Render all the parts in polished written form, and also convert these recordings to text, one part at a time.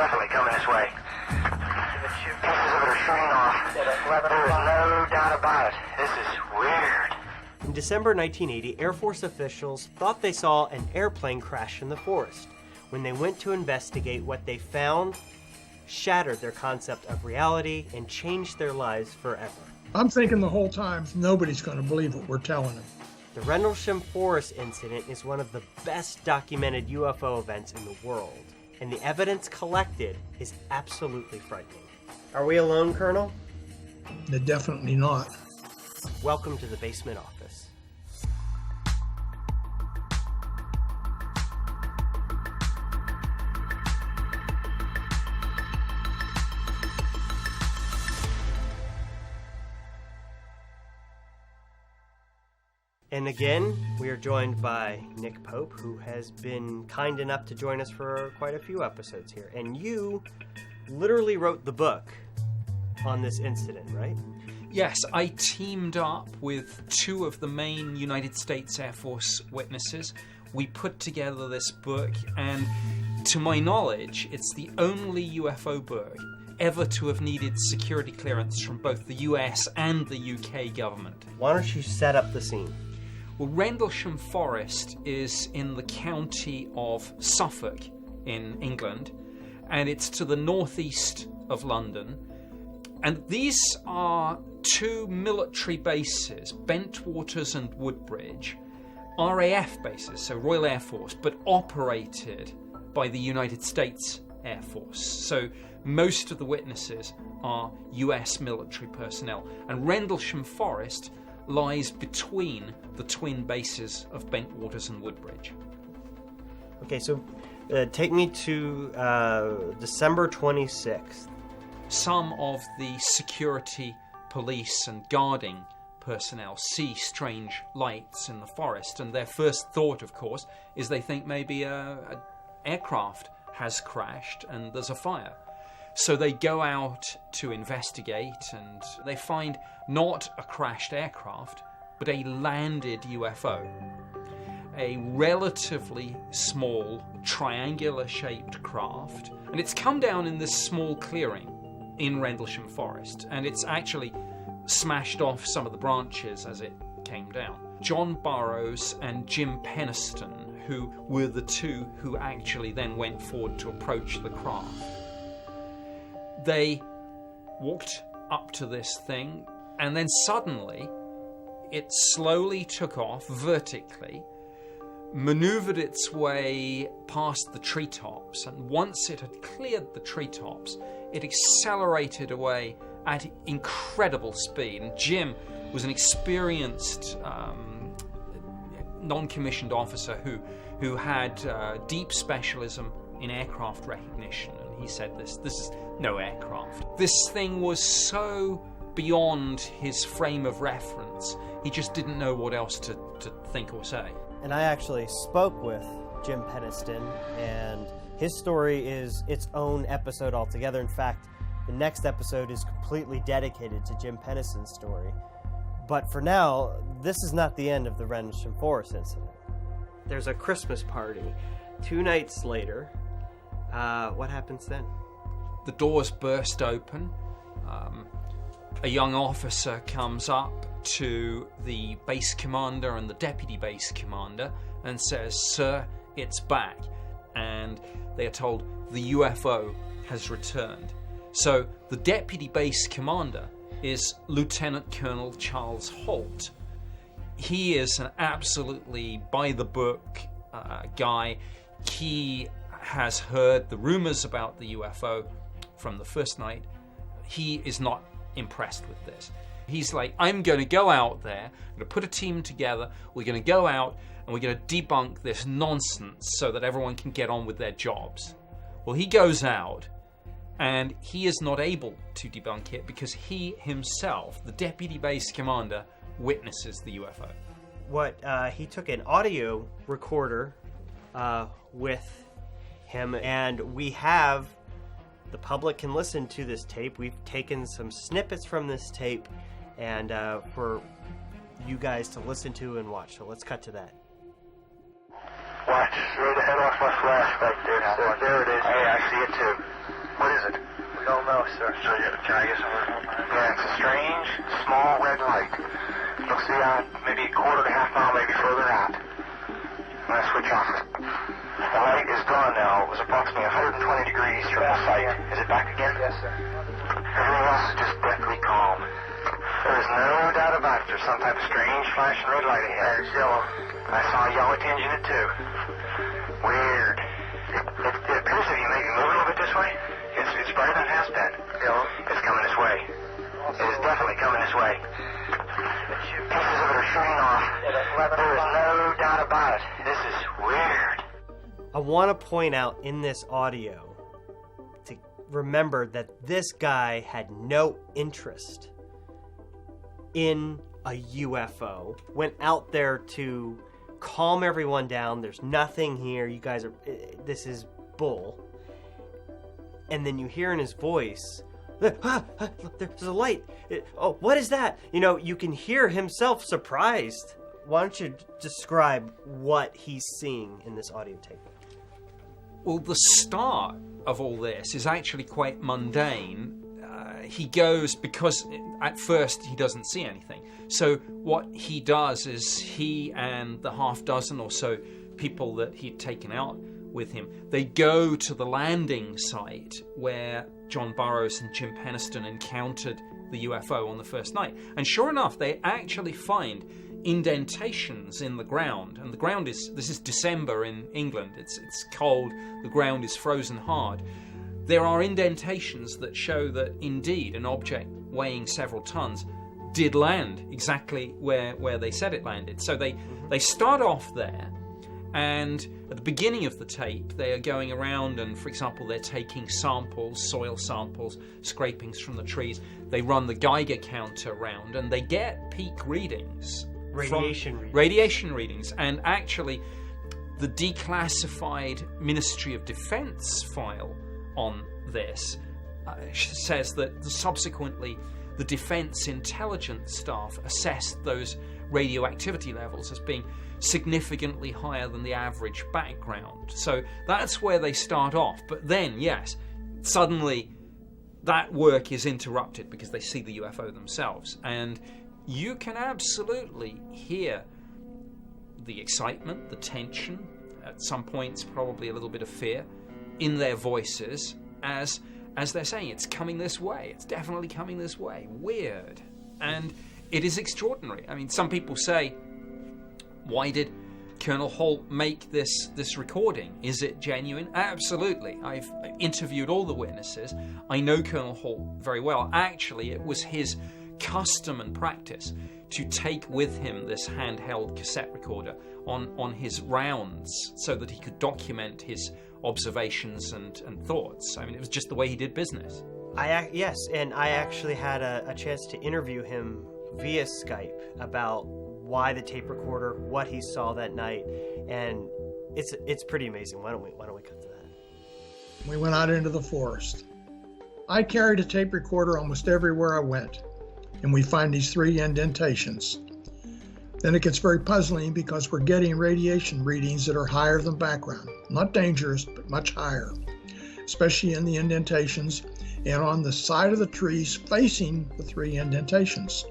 definitely coming this way. Pieces of it are shooting off. There is no doubt about it. This is weird. In December 1980, Air Force officials thought they saw an airplane crash in the forest. When they went to investigate, what they found shattered their concept of reality and changed their lives forever. I'm thinking the whole time, nobody's going to believe what we're telling them. The Rendlesham Forest incident is one of the best documented UFO events in the world, and the evidence collected is absolutely frightening. Are we alone, Colonel? They're definitely not. Welcome to the basement office. And again, we are joined by Nick Pope, who has been kind enough to join us for quite a few episodes here. And you literally wrote the book on this incident, right? Yes, I teamed up with two of the main United States Air Force witnesses. We put together this book, and to my knowledge, it's the only UFO book ever to have needed security clearance from both the US and the UK government. Why don't you set up the scene? Well, Rendlesham Forest is in the county of Suffolk in England, and it's to the northeast of London. And these are two military bases, Bentwaters and Woodbridge, RAF bases, so Royal Air Force, but operated by the United States Air Force. So most of the witnesses are US military personnel. And Rendlesham Forest lies between the twin bases of Bentwaters and Woodbridge. Okay, so take me to December 26th. Some of the security, police and guarding personnel see strange lights in the forest, and their first thought, of course, is they think maybe an aircraft has crashed and there's a fire. So they go out to investigate, and they find not a crashed aircraft, but a landed UFO. A relatively small, triangular-shaped craft, and it's come down in this small clearing in Rendlesham Forest, and it's actually smashed off some of the branches as it came down. John Burroughs and Jim Penniston, who were the two who actually then went forward to approach the craft. They walked up to this thing, and then suddenly it slowly took off vertically, maneuvered its way past the treetops, and once it had cleared the treetops, it accelerated away at incredible speed. And Jim was an experienced non-commissioned officer who had deep specialism in aircraft recognition, and he said this is no aircraft. This thing was so beyond his frame of reference, he just didn't know what else to think or say. And I actually spoke with Jim Penniston, and his story is its own episode altogether. In fact, the next episode is completely dedicated to Jim Penniston's story. But for now, this is not the end of the Rendlesham Forest incident. There's a Christmas party 2 nights later. What happens then? The doors burst open. A young officer comes up to the base commander and the deputy base commander and says, "Sir, it's back." And they are told the UFO has returned. So the deputy base commander is Lieutenant Colonel Charles Holt. He is an absolutely by-the-book guy. He has heard the rumors about the UFO from the first night. He is not impressed with this. He's like, I'm going to go out there, I'm going to put a team together, we're going to go out and we're going to debunk this nonsense so that everyone can get on with their jobs. Well, he goes out and he is not able to debunk it because he himself, the deputy base commander, witnesses the UFO. He took an audio recorder with him, and the public can listen to this tape. We've taken some snippets from this tape and for you guys to listen to and watch. So let's cut to that. Watch, straight ahead off my flash back there. There it is. Hey, I see it too. sir. So can I get some? Yeah, it's a strange, small red light. Looks to be maybe a quarter to half mile, maybe further out. I'm going to switch off. The light is gone now. It was approximately 120 degrees from the site. Is it back again? Yes, sir. Everything else is just deathly calm. There is no doubt about it. There's some type of strange flashing red light ahead. It's yellow. I saw a yellow tinge in it too. Weird. It appears to be maybe moving a little bit this way. It's brighter than it has been. Yellow. It's coming this way. It is definitely coming this way. Pieces of it are shooting off. There is no doubt about it. This is weird. I want to point out in this audio to remember that this guy had no interest in a UFO, went out there to calm everyone down. There's nothing here. You guys are, this is bull. And then you hear in his voice, look, there's a light. Oh, what is that? You know, you can hear himself surprised. Why don't you describe what he's seeing in this audio tape? Well, the start of all this is actually quite mundane. He goes, because at first he doesn't see anything. So what he does is he and the half dozen or so people that he'd taken out with him, they go to the landing site where John Burroughs and Jim Penniston encountered the UFO on the first night. And sure enough, they actually find indentations in the ground. And the ground is, this is December in England, it's cold, the ground is frozen hard. There are indentations that show that indeed an object weighing several tons did land exactly where they said it landed. So they start off there, and at the beginning of the tape they are going around and, for example, they're taking samples, soil samples, scrapings from the trees. They run the Geiger counter round and they get peak readings. Radiation readings. And actually the declassified Ministry of Defense file on this says that subsequently the Defense Intelligence staff assessed those radioactivity levels as being significantly higher than the average background. So that's where they start off. But then, yes, suddenly that work is interrupted because they see the UFO themselves. And you can absolutely hear the excitement, the tension, at some points probably a little bit of fear in their voices as they're saying, it's coming this way, it's definitely coming this way. Weird. And it is extraordinary. I mean, some people say, why did Colonel Holt make this recording? Is it genuine? Absolutely. I've interviewed all the witnesses. I know Colonel Holt very well. Actually, it was his custom and practice to take with him this handheld cassette recorder on his rounds so that he could document his observations and thoughts. I mean, it was just the way he did business. Yes, and I actually had a chance to interview him via Skype about why the tape recorder, what he saw that night, and it's pretty amazing. Why don't we cut to that? We went out into the forest. I carried a tape recorder almost everywhere I went, and we find these 3 indentations. Then it gets very puzzling because we're getting radiation readings that are higher than background. Not dangerous, but much higher, especially in the indentations and on the side of the trees facing the 3 indentations.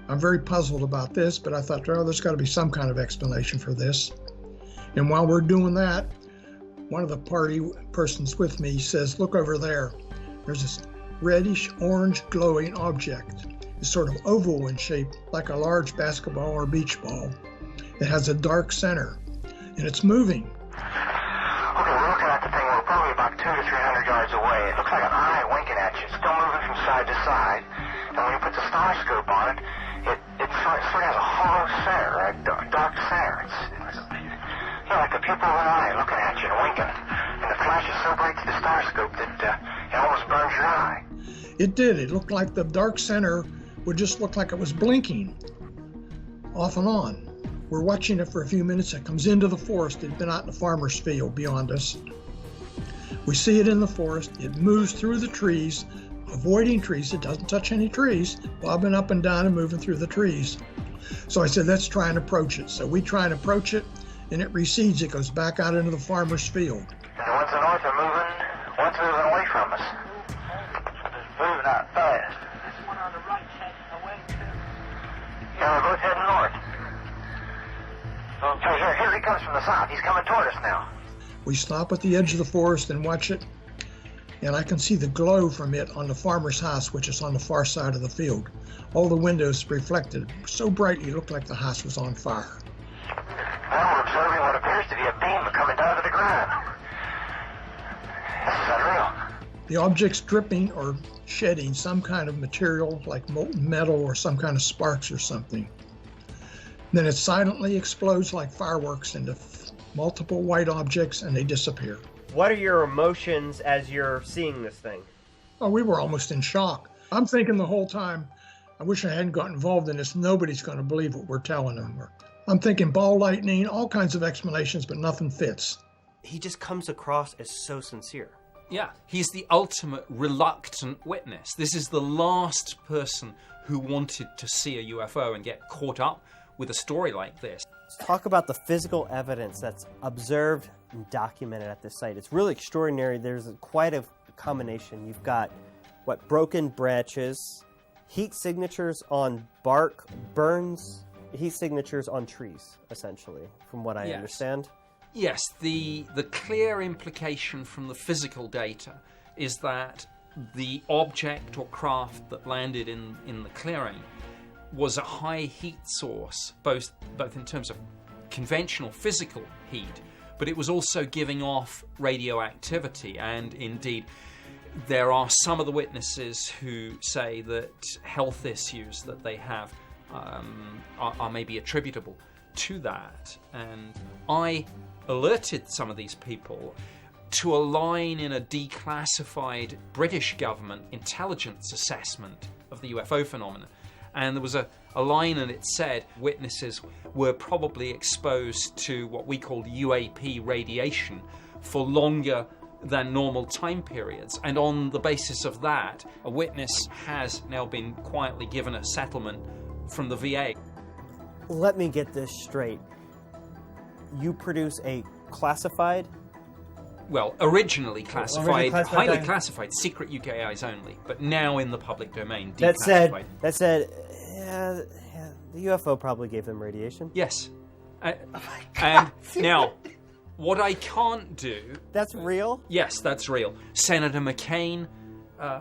I'm very puzzled about this, but I thought, oh, there's got to be some kind of explanation for this. And while we're doing that, one of the party persons with me says, look over there. There's this reddish orange glowing object. It's sort of oval in shape, like a large basketball or beach ball. It has a dark center, and it's moving. Okay, we're looking at the thing. We're probably about 200 to 300 yards away. It looks like an eye winking at you. It's still moving from side to side. And when you put the star scope on it, it sort of has a hollow center, a dark center. It's like the pupil of an eye looking at you and winking. And the flash is so bright to the star scope that it almost burns your eye. It did. It looked like the dark center would just look like it was blinking off and on. We're watching it for a few minutes. It comes into the forest. It had been out in the farmer's field beyond us. We see it in the forest. It moves through the trees, avoiding trees. It doesn't touch any trees, bobbing up and down and moving through the trees. So I said, let's try and approach it. So we try and approach it, and it recedes. It goes back out into the farmer's field. And the ones in the north are moving. One's moving away from us. Yeah, we're both heading north. Okay, here he comes from the south. He's coming toward us now. We stop at the edge of the forest and watch it, and I can see the glow from it on the farmer's house, which is on the far side of the field. All the windows reflected so brightly it looked like the house was on fire. Now we're observing what appears to be a beam coming down to the ground. This is unreal. The object's dripping or shedding some kind of material like molten metal or some kind of sparks or something. Then it silently explodes like fireworks into multiple white objects, and they disappear. What are your emotions as you're seeing this thing? Oh, we were almost in shock. I'm thinking the whole time, I wish I hadn't got involved in this. Nobody's going to believe what we're telling them. I'm thinking ball lightning, all kinds of explanations, but nothing fits. He just comes across as so sincere. Yeah, he's the ultimate reluctant witness. This is the last person who wanted to see a UFO and get caught up with a story like this. Let's talk about the physical evidence that's observed and documented at this site. It's really extraordinary. There's quite a combination. You've got, broken branches, heat signatures on bark, burns, heat signatures on trees, essentially, from what I understand. Yes, the clear implication from the physical data is that the object or craft that landed in the clearing was a high heat source, both in terms of conventional physical heat, but it was also giving off radioactivity. And indeed, there are some of the witnesses who say that health issues that they have are maybe attributable to that. And I alerted some of these people to a line in a declassified British government intelligence assessment of the UFO phenomenon. And there was a line, and it said witnesses were probably exposed to what we called UAP radiation for longer than normal time periods. And on the basis of that, a witness has now been quietly given a settlement from the VA. Let me get this straight. You produce a classified? Well, originly classified, classified, highly classified, secret UK eyes only, but now in the public domain, That declassified. said, the UFO probably gave them radiation. Yes. And now, what I can't do... That's real? Yes, that's real. Senator McCain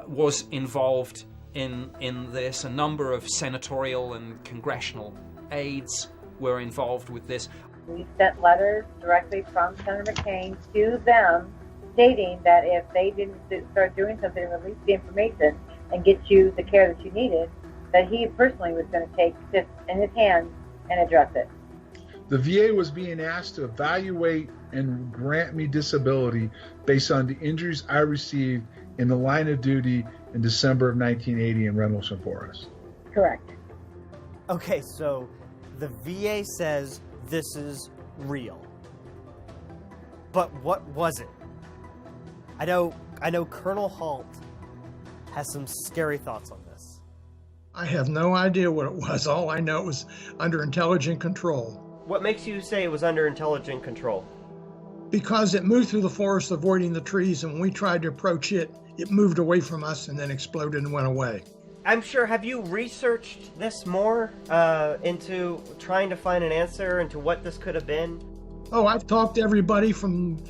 was involved in this. A number of senatorial and congressional aides were involved with this. We sent letters directly from Senator McCain to them stating that if they didn't start doing something and release the information and get you the care that you needed, that he personally was going to take this in his hands and address it. The VA was being asked to evaluate and grant me disability based on the injuries I received in the line of duty in December of 1980 in Rendlesham Forest. Correct. Okay, so the VA says this is real. But what was it? I know Colonel Halt has some scary thoughts on this. I have no idea what it was. All I know it was under intelligent control. What makes you say it was under intelligent control? Because it moved through the forest avoiding the trees, and when we tried to approach it, it moved away from us and then exploded and went away. I'm sure, have you researched this more into trying to find an answer into what this could have been? Oh, I've talked to everybody from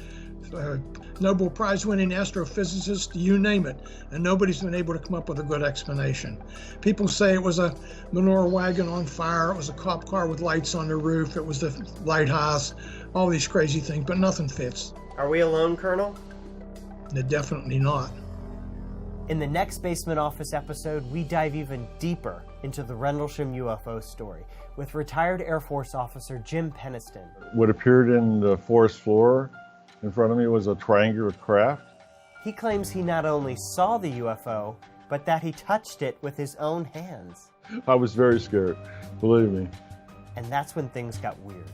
Nobel Prize winning astrophysicists, you name it, and nobody's been able to come up with a good explanation. People say it was a manure wagon on fire, it was a cop car with lights on the roof, it was the lighthouse, all these crazy things, but nothing fits. Are we alone, Colonel? They're definitely not. In the next Basement Office episode, we dive even deeper into the Rendlesham UFO story with retired Air Force officer Jim Penniston. What appeared in the forest floor in front of me was a triangular craft. He claims he not only saw the UFO, but that he touched it with his own hands. I was very scared, believe me. And that's when things got weird.